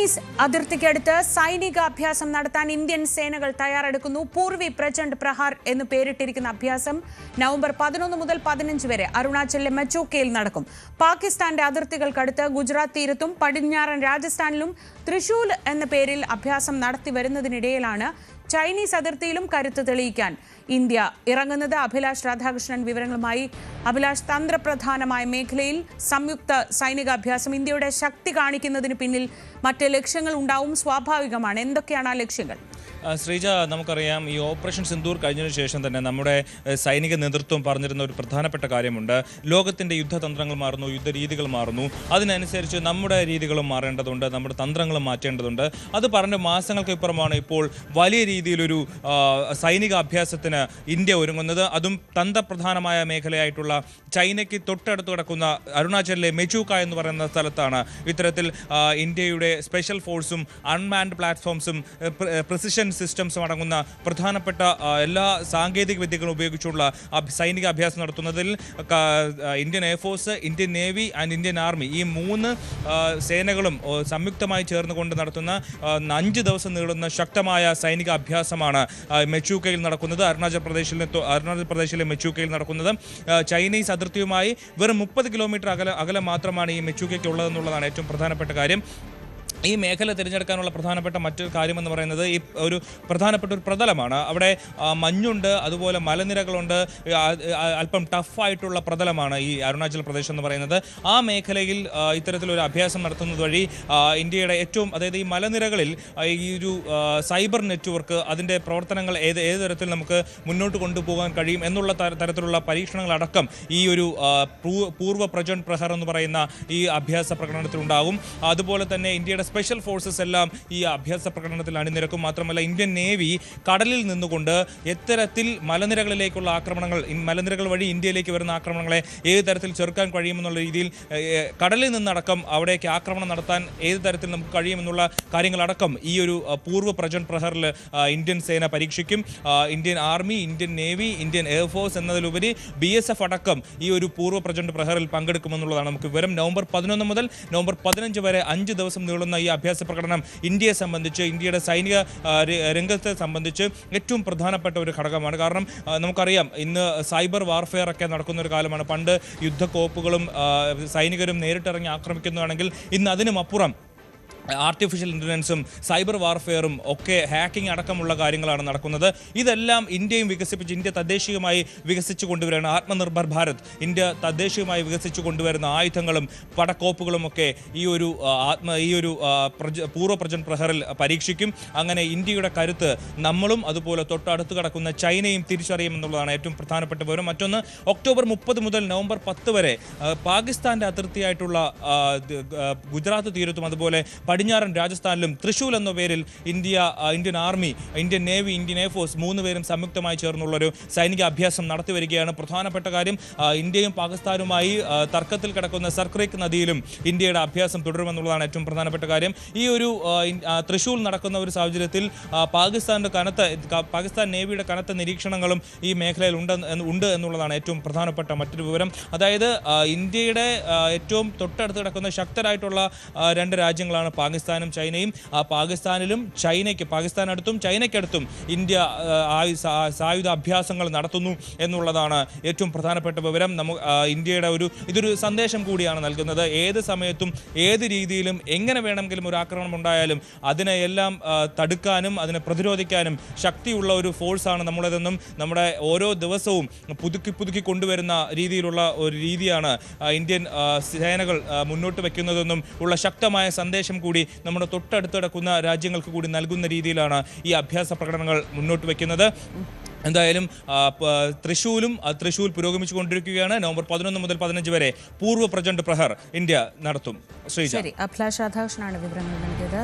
Chinese അതിർത്തിക്കടുത്ത് സൈനിക അഭ്യാസം നടത്താൻ ഇന്ത്യൻ സേനകൾ തയ്യാറെടുക്കുന്നു. പൂർവി പ്രചണ്ഡ് പ്രഹാർ എന്ന് പേരിട്ടിരിക്കുന്ന അഭ്യാസം നവംബർ 11 മുതൽ 15 വരെ അരുണാചലിലെ മെച്ചൂക്കയിൽ നടക്കും. പാകിസ്ഥാന്റെ അതിർത്തികൾക്കടുത്ത് ഗുജറാത്ത് തീരത്തും പടിഞ്ഞാറൻ രാജസ്ഥാനിലും തൃശൂൽ എന്ന പേരിൽ അഭ്യാസം നടത്തിവരുന്നതിനിടയിലാണ് ചൈനീസ് അതിർത്തിയിലും കരുത്ത് തെളിയിക്കാൻ ഇന്ത്യ ഇറങ്ങുന്നത്. അഭിലാഷ് രാധാകൃഷ്ണൻ വിവരങ്ങളുമായി. അഭിലാഷ്, തന്ത്രപ്രധാനമായ മേഖലയിൽ സംയുക്ത സൈനിക അഭ്യാസം ഇന്ത്യയുടെ ശക്തി കാണിക്കുന്നതിന് പിന്നിൽ മറ്റ് ലക്ഷ്യങ്ങൾ ഉണ്ടാവും, സ്വാഭാവികമാണ്. എന്തൊക്കെയാണ് ആ ലക്ഷ്യങ്ങൾ? ശ്രീജ, നമുക്കറിയാം ഈ ഓപ്പറേഷൻ സിന്ദൂർ കഴിഞ്ഞതിന് ശേഷം തന്നെ നമ്മുടെ സൈനിക നേതൃത്വം പറഞ്ഞിരുന്ന ഒരു പ്രധാനപ്പെട്ട കാര്യമുണ്ട്. ലോകത്തിൻ്റെ യുദ്ധതന്ത്രങ്ങൾ മാറുന്നു, യുദ്ധരീതികൾ മാറുന്നു, അതിനനുസരിച്ച് നമ്മുടെ രീതികളും മാറേണ്ടതുണ്ട്, നമ്മുടെ തന്ത്രങ്ങളും മാറ്റേണ്ടതുണ്ട്. അത് പറഞ്ഞ മാസങ്ങൾക്ക് ഇപ്പുറമാണ് ഇപ്പോൾ വലിയ രീതിയിലൊരു സൈനിക അഭ്യാസത്തിന് ഇന്ത്യ ഒരുങ്ങുന്നത്. അതും തന്ത്രപ്രധാനമായ മേഖലയായിട്ടുള്ള ചൈനയ്ക്ക് തൊട്ടടുത്ത് കിടക്കുന്ന അരുണാചലിലെ മെച്ചൂക്ക എന്ന് പറയുന്ന സ്ഥലത്താണ് ഇത്തരത്തിൽ ഇന്ത്യയുടെ സ്പെഷ്യൽ ഫോഴ്സും അൺമാൻഡ് പ്ലാറ്റ്ഫോംസും പ്രിസിഷൻ സിസ്റ്റംസും അടങ്ങുന്ന പ്രധാനപ്പെട്ട എല്ലാ സാങ്കേതിക വിദ്യകളും ഉപയോഗിച്ചുള്ള സൈനിക അഭ്യാസം നടത്തുന്നതിൽ Indian air force, Indian navy and Indian army ഈ മൂന്ന് സേനകളും സംയുക്തമായി ചേർന്നുകൊണ്ട് നടത്തുന്ന 5 ദിവസം നീളുന്ന ശക്തമായ സൈനിക അഭ്യാസമാണ് മെച്ചൂക്കയിൽ നടക്കുന്നത്. അരുണാചൽ പ്രദേശിലെ മെച്ചൂക്കയിൽ നടക്കുന്നത്. ചൈനീസ് അതിർത്തിയുമായി വെറും 30 കിലോമീറ്റർ അകലെ മാത്രമാണ് ഈ മെച്ചൂക്കയ്ക്ക് ഉള്ളതെന്നുള്ളതാണ് ഏറ്റവും പ്രധാനപ്പെട്ട കാര്യം. ഈ മേഖല തിരഞ്ഞെടുക്കാനുള്ള പ്രധാനപ്പെട്ട മറ്റൊരു കാര്യമെന്ന് പറയുന്നത് ഈ ഒരു പ്രധാനപ്പെട്ട ഒരു പ്രതലമാണ്. അവിടെ മഞ്ഞുണ്ട്, അതുപോലെ മലനിരകളുണ്ട്, അല്പം ടഫായിട്ടുള്ള പ്രതലമാണ് ഈ അരുണാചൽ പ്രദേശ് എന്ന് പറയുന്നത്. ആ മേഖലയിൽ ഇത്തരത്തിലൊരു അഭ്യാസം നടത്തുന്നത് വഴി ഇന്ത്യയുടെ ഏറ്റവും, അതായത് ഈ മലനിരകളിൽ ഈ ഒരു സൈബർ നെറ്റ്വർക്ക്, അതിൻ്റെ പ്രവർത്തനങ്ങൾ ഏത് തരത്തിൽ നമുക്ക് മുന്നോട്ട് കൊണ്ടുപോകാൻ കഴിയും എന്നുള്ള തരത്തിലുള്ള പരീക്ഷണങ്ങളടക്കം ഈ ഒരു പൂർവ്വ പ്രചണ്ഡ് പ്രഹർ എന്ന് പറയുന്ന ഈ അഭ്യാസ പ്രകടനത്തിലുണ്ടാകും. അതുപോലെ തന്നെ ഇന്ത്യയുടെ സ്പെഷ്യൽ ഫോഴ്സസ് എല്ലാം ഈ അഭ്യാസ പ്രകടനത്തിൽ അണിനിരക്കും. മാത്രമല്ല ഇന്ത്യൻ നേവി കടലിൽ നിന്നുകൊണ്ട് എത്തരത്തിൽ മലനിരകളിലേക്കുള്ള ആക്രമണങ്ങൾ, മലനിരകൾ വഴി ഇന്ത്യയിലേക്ക് വരുന്ന ആക്രമണങ്ങളെ ഏത് തരത്തിൽ ചെറുക്കാൻ കഴിയുമെന്നുള്ള രീതിയിൽ കടലിൽ നിന്നടക്കം അവിടേക്ക് ആക്രമണം നടത്താൻ ഏത് തരത്തിൽ നമുക്ക് കഴിയുമെന്നുള്ള കാര്യങ്ങളടക്കം ഈ ഒരു പൂർവ്വ പ്രചണ്ഡ് പ്രഹറിൽ ഇന്ത്യൻ സേന പരീക്ഷിക്കും. Indian army, Indian navy, Indian air force എന്നതിലുപരി BSF അടക്കം ഈ ഒരു പൂർവ്വ പ്രചണ്ഡ് പ്രഹറിൽ പങ്കെടുക്കുമെന്നുള്ളതാണ് നമുക്ക് വിവരം. നവംബർ 11 മുതൽ നവംബർ 15 വരെ 5 ദിവസം നീളുന്ന ഈ അഭ്യാസ പ്രകടനം ഇന്ത്യയെ സംബന്ധിച്ച്, ഇന്ത്യയുടെ സൈനിക രംഗത്തെ സംബന്ധിച്ച് ഏറ്റവും പ്രധാനപ്പെട്ട ഒരു ഘടകമാണ്. കാരണം നമുക്കറിയാം ഇന്ന് സൈബർ വാർഫെയർ ഒക്കെ നടക്കുന്ന ഒരു കാലമാണ്. പണ്ട് യുദ്ധക്കോപ്പുകളും സൈനികരും നേരിട്ടിറങ്ങി ആക്രമിക്കുന്നതാണെങ്കിൽ ഇന്ന് അതിനും അപ്പുറം ആർട്ടിഫിഷ്യൽ ഇൻ്റലിജൻസും സൈബർ വാർഫെയറും ഒക്കെ ഹാക്കിംഗ് അടക്കമുള്ള കാര്യങ്ങളാണ് നടക്കുന്നത്. ഇതെല്ലാം ഇന്ത്യയും ഇന്ത്യ തദ്ദേശീയമായി വികസിച്ചു കൊണ്ടുവരുന്ന ആത്മനിർഭർ ഭാരത്, ഇന്ത്യ തദ്ദേശീയമായി വികസിച്ചു കൊണ്ടുവരുന്ന ആയുധങ്ങളും പടക്കോപ്പുകളും ഒക്കെ ഈ ഒരു പൂർവ്വ പ്രചണ്ഡ് പ്രഹറിൽ പരീക്ഷിക്കും. അങ്ങനെ ഇന്ത്യയുടെ കരുത്ത് നമ്മളും അതുപോലെ തൊട്ടടുത്ത് കിടക്കുന്ന ചൈനയും തിരിച്ചറിയുമെന്നുള്ളതാണ് ഏറ്റവും പ്രധാനപ്പെട്ട വിവരം. മറ്റൊന്ന്, ഒക്ടോബർ 30 മുതൽ നവംബർ 10 വരെ പാകിസ്ഥാൻ്റെ അതിർത്തിയായിട്ടുള്ള ഗുജറാത്ത് തീരത്തും അതുപോലെ പടിഞ്ഞാറൻ രാജസ്ഥാനിലും തൃശൂൽ എന്ന പേരിൽ Indian army, Indian navy, Indian air force 3 പേരും സംയുക്തമായി ചേർന്നുള്ളൊരു സൈനിക അഭ്യാസം നടത്തിവരികയാണ്. പ്രധാനപ്പെട്ട കാര്യം, ഇന്ത്യയും പാകിസ്ഥാനുമായി തർക്കത്തിൽ കിടക്കുന്ന സർക്രീക്ക് നദിയിലും ഇന്ത്യയുടെ അഭ്യാസം തുടരുമെന്നുള്ളതാണ് ഏറ്റവും പ്രധാനപ്പെട്ട കാര്യം. ഈ ഒരു തൃശൂൽ നടക്കുന്ന ഒരു സാഹചര്യത്തിൽ പാകിസ്ഥാൻ നേവിയുടെ കനത്ത നിരീക്ഷണങ്ങളും ഈ മേഖലയിൽ ഉണ്ട് എന്നുള്ളതാണ് ഏറ്റവും പ്രധാനപ്പെട്ട മറ്റൊരു വിവരം. അതായത് ഇന്ത്യയുടെ ഏറ്റവും തൊട്ടടുത്ത് കിടക്കുന്ന ശക്തരായിട്ടുള്ള 2 രാജ്യങ്ങളാണ് പാകിസ്ഥാനും ചൈനയും. ആ പാകിസ്ഥാനടുത്തും ചൈനയ്ക്കടുത്തും ഇന്ത്യ സായുധ അഭ്യാസങ്ങൾ നടത്തുന്നു എന്നുള്ളതാണ് ഏറ്റവും പ്രധാനപ്പെട്ട വിവരം. ഇന്ത്യയുടെ ഇതൊരു സന്ദേശം കൂടിയാണ് നൽകുന്നത്. ഏത് സമയത്തും ഏത് രീതിയിലും എങ്ങനെ വേണമെങ്കിലും ഒരു ആക്രമണം ഉണ്ടായാലും അതിനെയെല്ലാം തടുക്കാനും അതിനെ പ്രതിരോധിക്കാനും ശക്തിയുള്ള ഒരു ഫോഴ്സാണ് നമ്മുടേതെന്നും നമ്മുടെ ഓരോ ദിവസവും പുതുക്കി കൊണ്ടുവരുന്ന രീതിയിലുള്ള ഒരു രീതിയാണ് ഇന്ത്യൻ സേനകൾ മുന്നോട്ട് വയ്ക്കുന്നതെന്നും ഉള്ള ശക്തമായ സന്ദേശം കൂടി നമ്മുടെ തൊട്ടടുത്ത് കിടക്കുന്ന രാജ്യങ്ങൾക്ക് കൂടി നൽകുന്ന രീതിയിലാണ് ഈ അഭ്യാസ പ്രകടനങ്ങൾ മുന്നോട്ട് വയ്ക്കുന്നത്. എന്തായാലും തൃശൂൽ പുരോഗമിച്ചുകൊണ്ടിരിക്കുകയാണ്. നവംബർ 11 മുതൽ 15 വരെ പൂർവ്വ പ്രചണ്ഡ് പ്രഹർ ഇന്ത്യ നടത്തും. ശ്രീജ, അഭിലാഷ് രാധാകൃഷ്ണനാണ് വിവരങ്ങൾ നൽകിയത്.